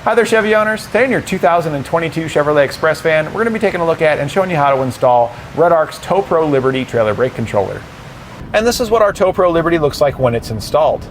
Hi there, Chevy owners. Today in your 2022 Chevrolet Express van, we're going to be taking a look at and showing you how to install REDARC's Tow-Pro Liberty trailer brake controller. And this is what our Tow-Pro Liberty looks like when it's installed.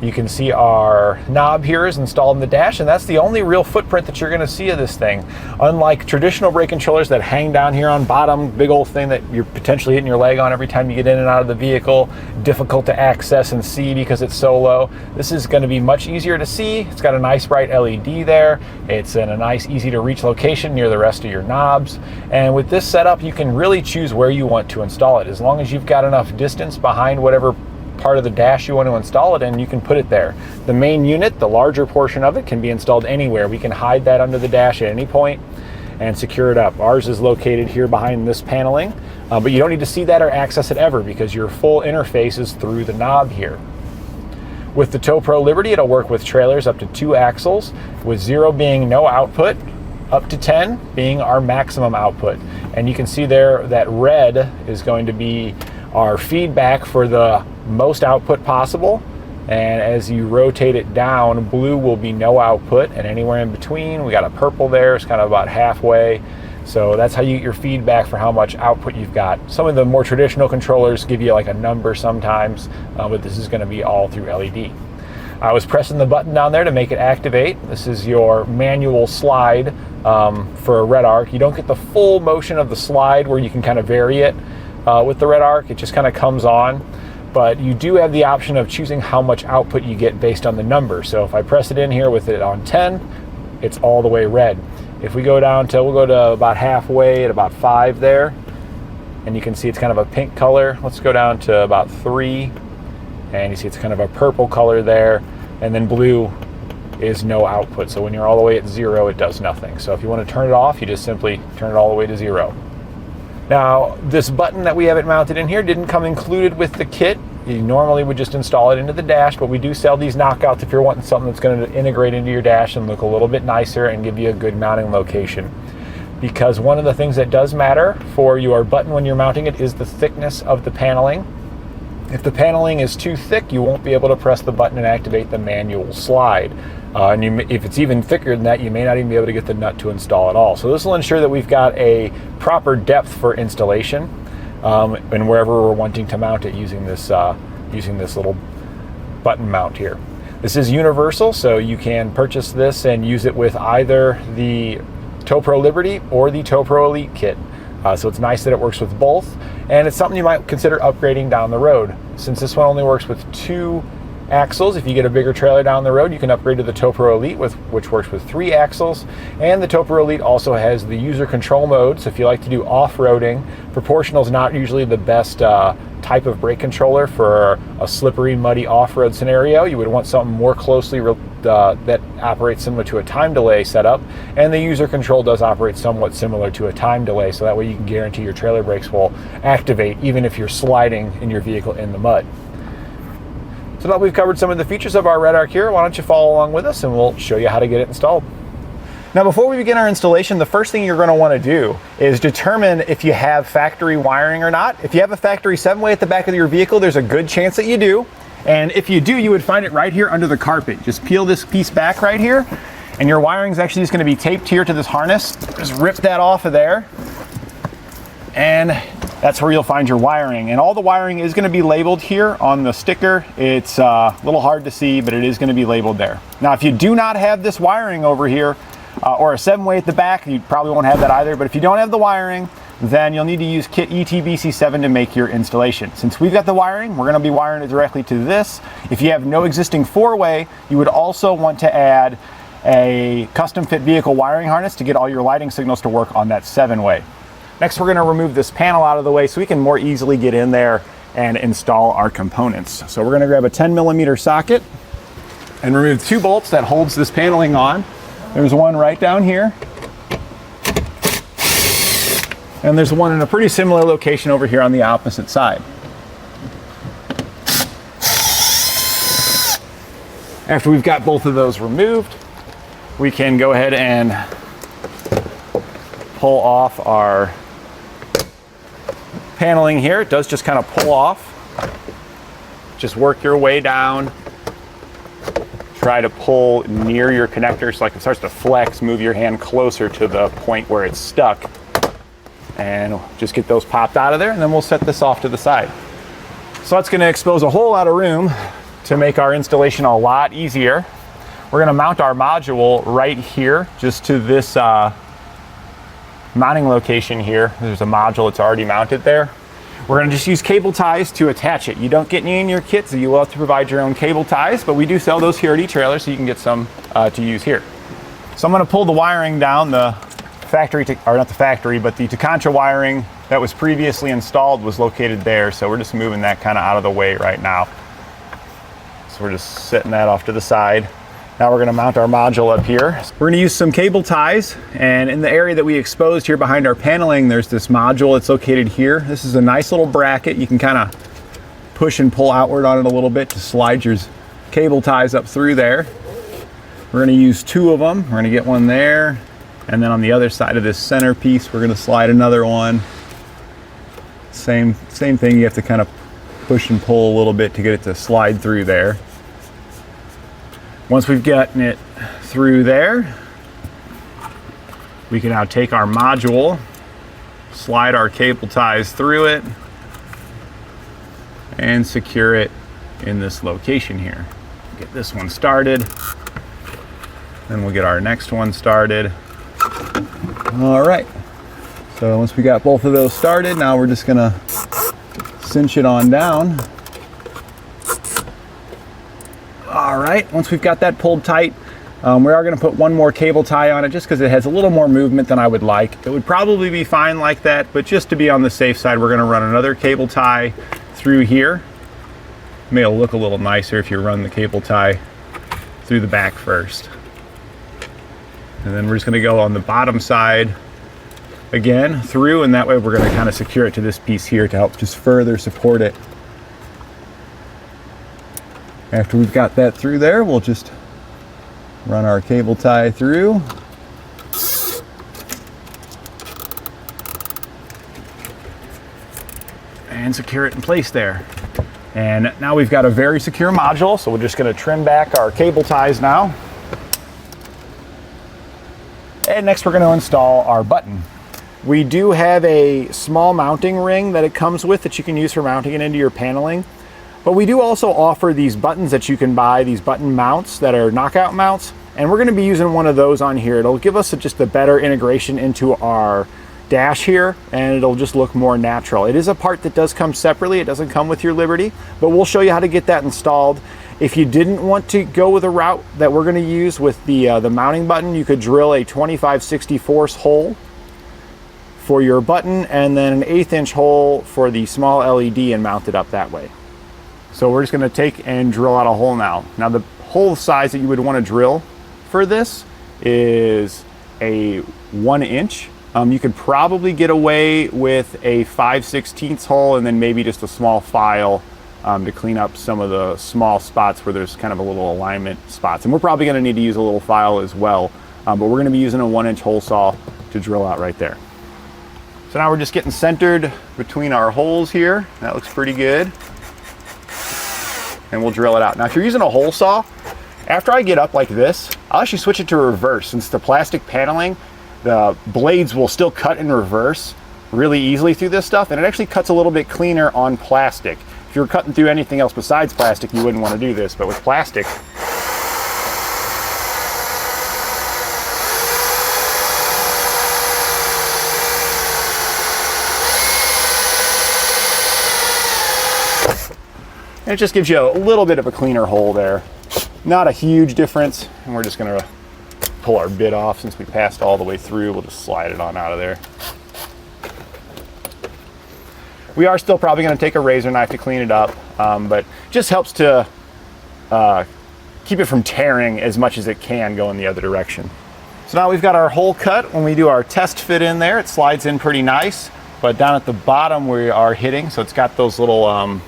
You can see our knob here is installed in the dash, and that's the only real footprint that you're going to see of this thing. Unlike traditional brake controllers that hang down here on bottom, big old thing that you're potentially hitting your leg on every time you get in and out of the vehicle, difficult to access and see because it's so low. This is going to be much easier to see. It's got a nice bright LED there. It's in a nice, easy to reach location near the rest of your knobs. And with this setup, you can really choose where you want to install it. As long as you've got enough distance behind whatever part of the dash you want to install it in, you can put it there. The main unit, the larger portion of it, can be installed anywhere. We can hide that under the dash at any point and secure it up. Ours is located here behind this paneling, but you don't need to see that or access it ever because your full interface is through the knob here. With the Tow-Pro Liberty, it'll work with trailers up to 2 axles, with 0 being no output, up to 10 being our maximum output. And you can see there that red is going to be our feedback for the most output possible, and as you rotate it down, blue will be no output, and anywhere in between we got a purple there. It's kind of about halfway, so that's how you get your feedback for how much output you've got. Some of the more traditional controllers give you like a number sometimes, but this is going to be all through LED. I was pressing the button down there to make it activate. This is your manual slide for a REDARC. You don't get the full motion of the slide where you can kind of vary it with the REDARC. It just kind of comes on. But you do have the option of choosing how much output you get based on the number. So if I press it in here with it on 10, it's all the way red. If we go down to, we'll go to about halfway at about 5 there, and you can see it's kind of a pink color. Let's go down to about 3, and you see it's kind of a purple color there, and then blue is no output. So when you're all the way at 0, it does nothing. So if you want to turn it off, you just simply turn it all the way to 0. Now, this button that we have it mounted in here didn't come included with the kit. You normally would just install it into the dash, but we do sell these knockouts if you're wanting something that's going to integrate into your dash and look a little bit nicer and give you a good mounting location. Because one of the things that does matter for your button when you're mounting it is the thickness of the paneling. If the paneling is too thick, you won't be able to press the button and activate the manual slide. If it's even thicker than that, you may not even be able to get the nut to install at all. So this will ensure that we've got a proper depth for installation and wherever we're wanting to mount it using this little button mount here. This is universal, so you can purchase this and use it with either the Tow-Pro Liberty or the Tow-Pro Elite kit. So it's nice that it works with both, and it's something you might consider upgrading down the road. Since this one only works with 2 axles, if you get a bigger trailer down the road, you can upgrade to the Tow-Pro Elite, which works with 3 axles. And the Tow-Pro Elite also has the user control mode, so if you like to do off-roading, proportional is not usually the best type of brake controller for a slippery, muddy off-road scenario. You would want something more closely that operates similar to a time delay setup, and the user control does operate somewhat similar to a time delay, so that way you can guarantee your trailer brakes will activate even if you're sliding in your vehicle in the mud. So now we've covered some of the features of our REDARC here, why don't you follow along with us and we'll show you how to get it installed. Now before we begin our installation, the first thing you're going to want to do is determine if you have factory wiring or not. If you have a factory 7-way at the back of your vehicle, there's a good chance that you do. And if you do, you would find it right here under the carpet. Just peel this piece back right here, and your wiring is actually just going to be taped here to this harness. Just rip that off of there, and that's where you'll find your wiring. And all the wiring is going to be labeled here on the sticker. It's a little hard to see, but it is going to be labeled there. Now, if you do not have this wiring over here, or a 7-way at the back, you probably won't have that either, but if you don't have the wiring, then you'll need to use kit ETBC7 to make your installation. Since we've got the wiring, we're going to be wiring it directly to this. If you have no existing 4-way, you would also want to add a custom fit vehicle wiring harness to get all your lighting signals to work on that 7-way. Next, we're going to remove this panel out of the way so we can more easily get in there and install our components. So we're going to grab a 10mm socket and remove 2 bolts that holds this paneling on. There's one right down here, and there's one in a pretty similar location over here on the opposite side. After we've got both of those removed, we can go ahead and pull off our paneling here. It does just kind of pull off. Just work your way down. try to pull near your connector, so like it starts to flex, move your hand closer to the point where it's stuck, and just get those popped out of there, and then we'll set this off to the side. So that's going to expose a whole lot of room to make our installation a lot easier. We're going to mount our module right here, just to this mounting location here. There's a module that's already mounted there. We're going to just use cable ties to attach it. You don't get any in your kit, so you will have to provide your own cable ties, but we do sell those here at eTrailer, so you can get some to use here. So I'm going to pull the wiring down, the factory, or not the factory, but the Takancha wiring that was previously installed was located there, so we're just moving that kind of out of the way right now. So we're just setting that off to the side. Now we're going to mount our module up here. We're going to use some cable ties, and in the area that we exposed here behind our paneling, there's this module that's located here. This is a nice little bracket. You can kind of push and pull outward on it a little bit to slide your cable ties up through there. We're going to use 2 of them. We're going to get one there, and then on the other side of this center piece, we're going to slide another one. Same thing. You have to kind of push and pull a little bit to get it to slide through there. Once we've gotten it through there, we can now take our module, slide our cable ties through it, and secure it in this location here. Get this one started, then we'll get our next one started. All right, so once we got both of those started, now we're just gonna cinch it on down. All right, once we've got that pulled tight, we are going to put one more cable tie on it just because it has a little more movement than I would like. It would probably be fine like that, but just to be on the safe side, we're going to run another cable tie through here. May look a little nicer if you run the cable tie through the back first. And then we're just going to go on the bottom side again through, and that way we're going to kind of secure it to this piece here to help just further support it. After we've got that through there, we'll just run our cable tie through. And secure it in place there. And now we've got a very secure module, so we're just going to trim back our cable ties now. And next we're going to install our button. We do have a small mounting ring that it comes with that you can use for mounting it into your paneling. But we do also offer these buttons that you can buy, these button mounts that are knockout mounts, and we're going to be using one of those on here. It'll give us just a better integration into our dash here, and it'll just look more natural. It is a part that does come separately. It doesn't come with your Liberty, but we'll show you how to get that installed. If you didn't want to go with a route that we're going to use with the mounting button, you could drill a 25/64 hole for your button, and then an 1/8 inch hole for the small LED and mount it up that way. So we're just going to take and drill out a hole now. Now the hole size that you would want to drill for this is a 1 inch. You could probably get away with a 5/16 hole and then maybe just a small file to clean up some of the small spots where there's kind of a little alignment spots. And we're probably going to need to use a little file as well, but we're going to be using a 1 inch hole saw to drill out right there. So now we're just getting centered between our holes here. That looks pretty good. And we'll drill it out. Now if you're using a hole saw, after I get up like this, I'll actually switch it to reverse. Since the plastic paneling, the blades will still cut in reverse really easily through this stuff, and it actually cuts a little bit cleaner on plastic. If you're cutting through anything else besides plastic, you wouldn't want to do this, but with plastic, and it just gives you a little bit of a cleaner hole there. Not a huge difference, and we're just going to pull our bit off since we passed all the way through. We'll just slide it on out of there. We are still probably going to take a razor knife to clean it up, but just helps to keep it from tearing as much as it can going the other direction. So now we've got our hole cut. When we do our test fit in there, it slides in pretty nice, but down at the bottom we are hitting, so it's got those little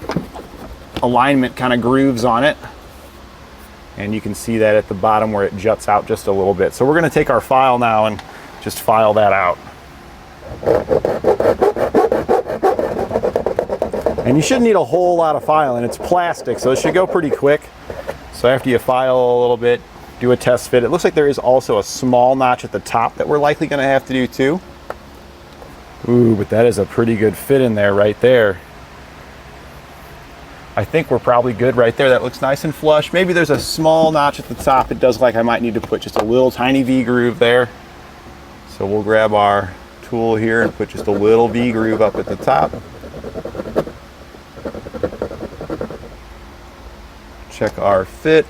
alignment kind of grooves on it, and you can see that at the bottom where it juts out just a little bit. So we're going to take our file now and just file that out. And you shouldn't need a whole lot of filing. It's plastic, so it should go pretty quick. So So after you file a little bit, do a test fit. It looks like there is also a small notch at the top that we're likely going to have to do too. Ooh, but that is a pretty good fit in there right there. I think we're probably good right there. That looks nice and flush. Maybe there's a small notch at the top. It does like I might need to put just a little tiny V groove there. So we'll grab our tool here and put just a little V groove up at the top. Check our fit.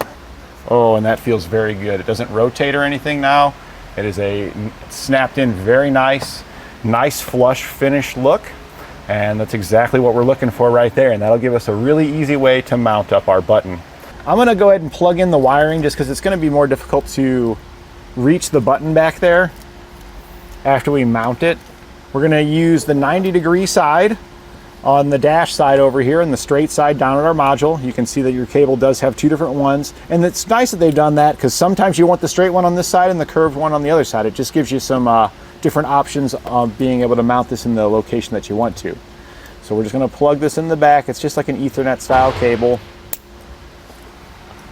Oh, and that feels very good. It doesn't rotate or anything now. It is snapped in very nice flush finish look. And that's exactly what we're looking for right there. And that'll give us a really easy way to mount up our button. I'm gonna go ahead and plug in the wiring just because it's gonna be more difficult to reach the button back there after we mount it. We're gonna use the 90-degree side on the dash side over here and the straight side down at our module. You can see that your cable does have two different ones. And it's nice that they've done that because sometimes you want the straight one on this side and the curved one on the other side. It just gives you some different options of being able to mount this in the location that you want to. So we're just going to plug this in the back. It's just like an Ethernet style cable.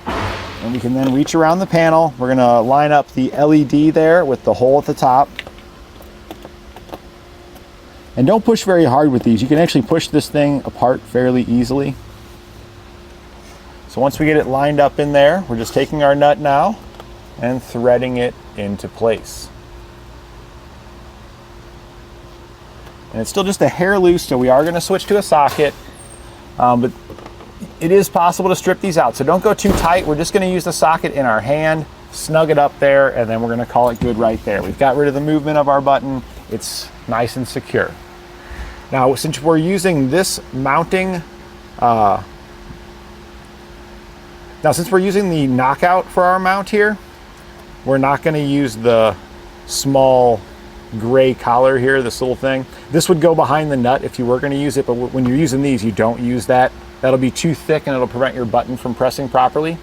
And we can then reach around the panel. We're going to line up the LED there with the hole at the top. And don't push very hard with these. You can actually push this thing apart fairly easily. So once we get it lined up in there, we're just taking our nut now and threading it into place. And it's still just a hair loose, so we are going to switch to a socket. But it is possible to strip these out, so don't go too tight. We're just going to use the socket in our hand, snug it up there, and then we're going to call it good right there. We've got rid of the movement of our button. It's nice and secure. Now, since we're using this mounting, since we're using the knockout for our mount here, we're not going to use the small gray collar here, this little thing. This would go behind the nut if you were going to use it, but when you're using these, you don't use that. That'll be too thick and it'll prevent your button from pressing properly.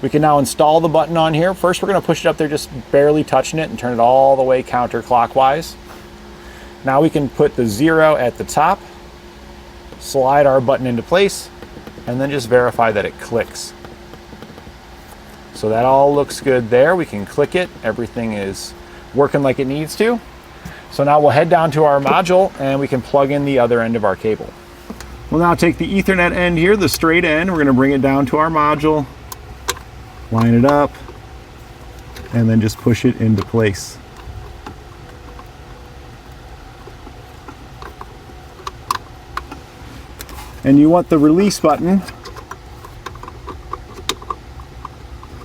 We can now install the button on here. First, we're going to push it up there, just barely touching it, and turn it all the way counterclockwise. Now we can put the 0 at the top, slide our button into place, and then just verify that it clicks. So that all looks good there. We can click it. Everything is working like it needs to. So now we'll head down to our module and we can plug in the other end of our cable. We'll now take the Ethernet end here, the straight end. We're going to bring it down to our module, line it up, and then just push it into place. And you want the release button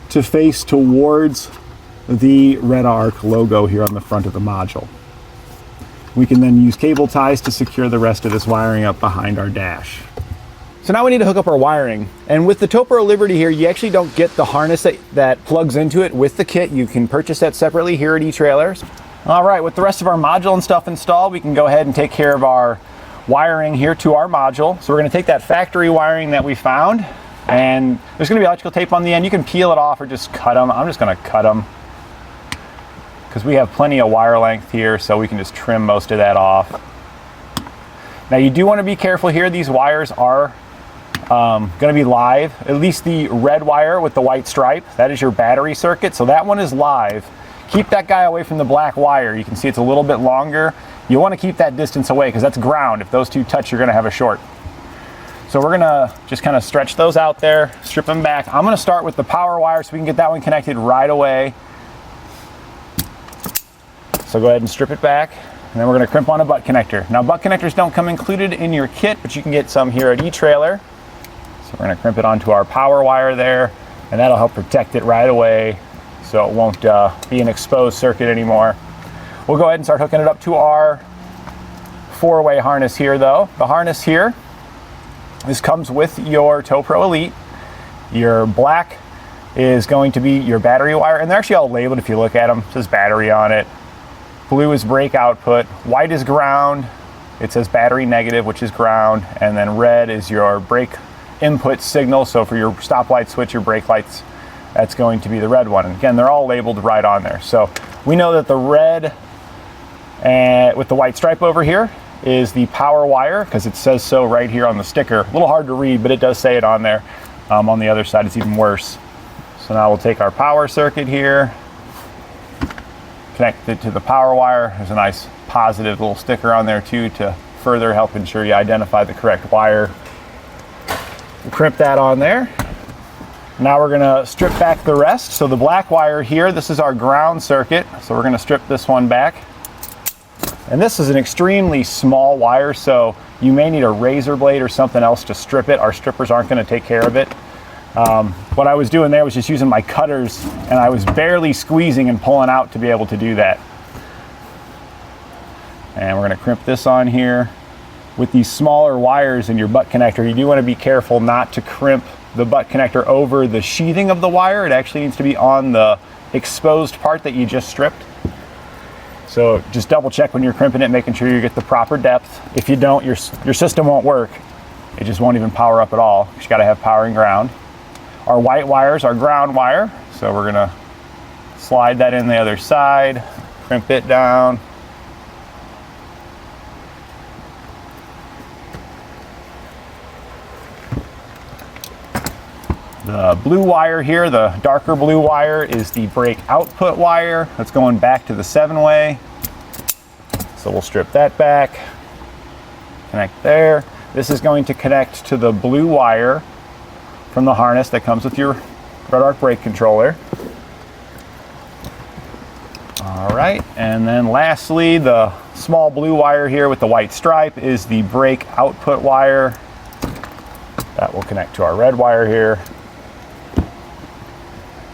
to face towards the REDARC logo here on the front of the module. We can then use cable ties to secure the rest of this wiring up behind our dash. So now we need to hook up our wiring. And with the Tow-Pro Liberty here, you actually don't get the harness that plugs into it with the kit. You can purchase that separately here at eTrailers. All right, with the rest of our module and stuff installed, we can go ahead and take care of our wiring here to our module. So we're going to take that factory wiring that we found, and there's going to be electrical tape on the end. You can peel it off or just cut them. I'm just going to cut them because we have plenty of wire length here, so we can just trim most of that off. Now you do want to be careful here. These wires are going to be live. At least the red wire with the white stripe, that is your battery circuit, so that one is live. Keep that guy away from the black wire. You can see it's a little bit longer. You want to keep that distance away because that's ground. If those two touch, you're going to have a short. So we're going to just kind of stretch those out there, strip them back. I'm going to start with the power wire so we can get that one connected right away. So go ahead and strip it back, and then we're going to crimp on a butt connector. Now, butt connectors don't come included in your kit, but you can get some here at eTrailer. So we're going to crimp it onto our power wire there, and that'll help protect it right away so it won't be an exposed circuit anymore. We'll go ahead and start hooking it up to our 4-way harness here though. The harness here, this comes with your Tow-Pro Elite. Your black is going to be your battery wire, and they're actually all labeled if you look at them. It says battery on it. Blue is brake output. White is ground. It says battery negative, which is ground. And then red is your brake input signal. So for your stoplight switch, your brake lights, that's going to be the red one. And again, they're all labeled right on there. So we know that the red with the white stripe over here is the power wire because it says so right here on the sticker. A little hard to read, but it does say it on there. On the other side, it's even worse. So now we'll take our power circuit here, connect it to the power wire. There's a nice positive little sticker on there too to further help ensure you identify the correct wire. We'll crimp that on there. Now we're gonna strip back the rest. So the black wire here, this is our ground circuit. So we're gonna strip this one back. And this is an extremely small wire, so you may need a razor blade or something else to strip it. Our strippers aren't gonna take care of it. What I was doing there was just using my cutters, and I was barely squeezing and pulling out to be able to do that. And we're gonna crimp this on here. With these smaller wires in your butt connector, you do wanna be careful not to crimp the butt connector over the sheathing of the wire. It actually needs to be on the exposed part that you just stripped. So just double check when you're crimping it, making sure you get the proper depth. If you don't, your system won't work. It just won't even power up at all. You gotta have power and ground. Our white wires are ground wire, so we're gonna slide that in the other side, crimp it down. The blue wire here, the darker blue wire, is the brake output wire. That's going back to the 7-way. So we'll strip that back, connect there. This is going to connect to the blue wire from the harness that comes with your REDARC brake controller. All right, and then lastly, the small blue wire here with the white stripe is the brake output wire. That will connect to our red wire here.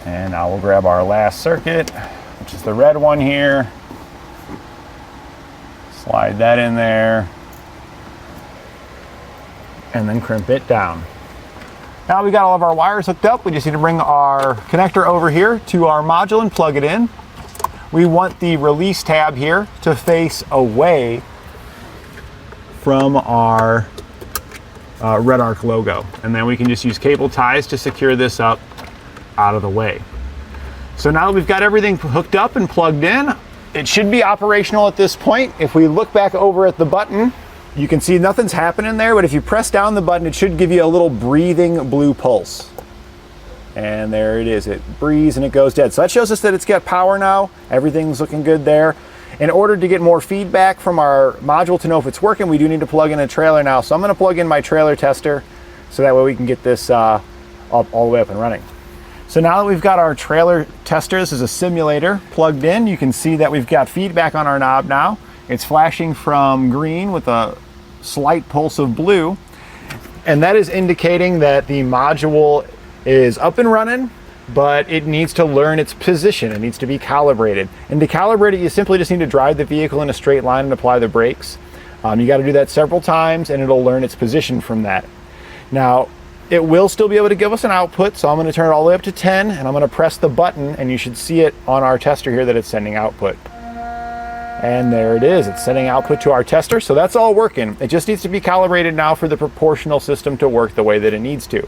And now we'll grab our last circuit, which is the red one here. Slide that in there. And then crimp it down. Now we got all of our wires hooked up. We just need to bring our connector over here to our module and plug it in. We want the release tab here to face away from our REDARC logo. And then we can just use cable ties to secure this up out of the way. So now that we've got everything hooked up and plugged in, it should be operational at this point. If we look back over at the button, you can see nothing's happening there, but if you press down the button, it should give you a little breathing blue pulse. And there it is, it breathes and it goes dead. So that shows us that it's got power now. Everything's looking good there. In order to get more feedback from our module to know if it's working, we do need to plug in a trailer now. So I'm gonna plug in my trailer tester so that way we can get this all the way up and running. So now that we've got our trailer tester, this is a simulator plugged in, you can see that we've got feedback on our knob now. It's flashing from green with a slight pulse of blue, and that is indicating that the module is up and running, but it needs to learn its position. It needs to be calibrated. And to calibrate it, you simply just need to drive the vehicle in a straight line and apply the brakes. You got to do that several times, and it'll learn its position from that. Now, it will still be able to give us an output, so I'm going to turn it all the way up to 10, and I'm going to press the button, and you should see it on our tester here that it's sending output. And there it is, it's sending output to our tester, so that's all working. It just needs to be calibrated now for the proportional system to work the way that it needs to.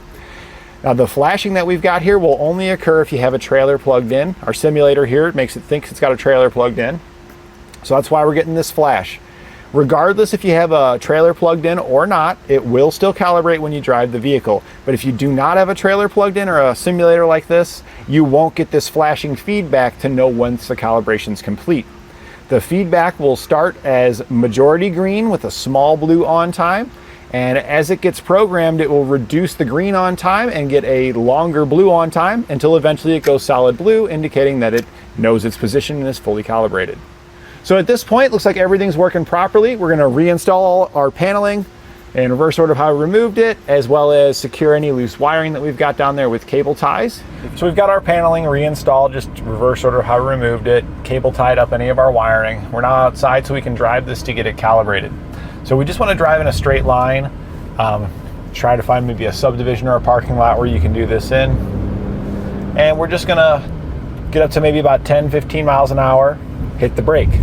Now the flashing that we've got here will only occur if you have a trailer plugged in. Our simulator here makes it think it's got a trailer plugged in. So that's why we're getting this flash. Regardless if you have a trailer plugged in or not, it will still calibrate when you drive the vehicle. But if you do not have a trailer plugged in or a simulator like this, you won't get this flashing feedback to know once the calibration's complete. The feedback will start as majority green with a small blue on time, and as it gets programmed, it will reduce the green on time and get a longer blue on time until eventually it goes solid blue, indicating that it knows its position and is fully calibrated. So at this point, it looks like everything's working properly. We're gonna reinstall our paneling in reverse order of how we removed it, as well as secure any loose wiring that we've got down there with cable ties. So we've got our paneling reinstalled, just reverse order of how we removed it, cable tied up any of our wiring. We're now outside so we can drive this to get it calibrated. So we just want to drive in a straight line, try to find maybe a subdivision or a parking lot where you can do this in. And we're just gonna get up to maybe about 10, 15 miles an hour, hit the brake.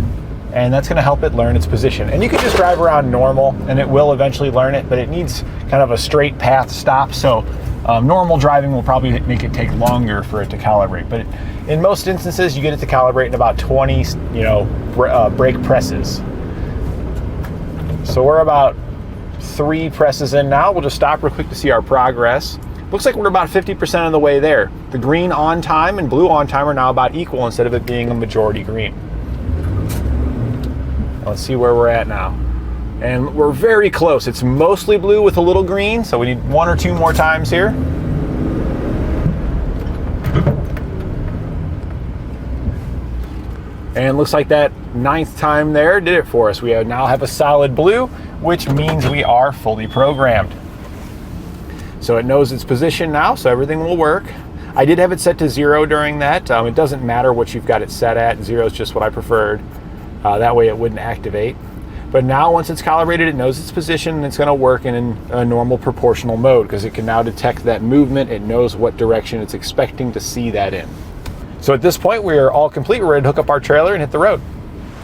And that's gonna help it learn its position. And you can just drive around normal and it will eventually learn it, but it needs kind of a straight path stop. So normal driving will probably make it take longer for it to calibrate. But in most instances, you get it to calibrate in about 20, brake presses. So we're about 3 presses in now. We'll just stop real quick to see our progress. Looks like we're about 50% of the way there. The green on time and blue on time are now about equal instead of it being a majority green. Let's see where we're at now. And we're very close. It's mostly blue with a little green, so we need 1 or 2 more times here. And looks like that 9th time there did it for us. We now have a solid blue, which means we are fully programmed. So it knows its position now, so everything will work. I did have it set to 0 during that. It doesn't matter what you've got it set at. 0 is just what I preferred. That way it wouldn't activate. But now once it's calibrated, it knows its position and it's going to work in a normal proportional mode because it can now detect that movement. It knows what direction it's expecting to see that in. So at this point, we are all complete. We're ready to hook up our trailer and hit the road.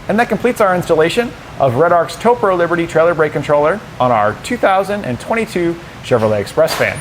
And that completes our installation of REDARC's Tow-Pro Liberty trailer brake controller on our 2022 Chevrolet Express van.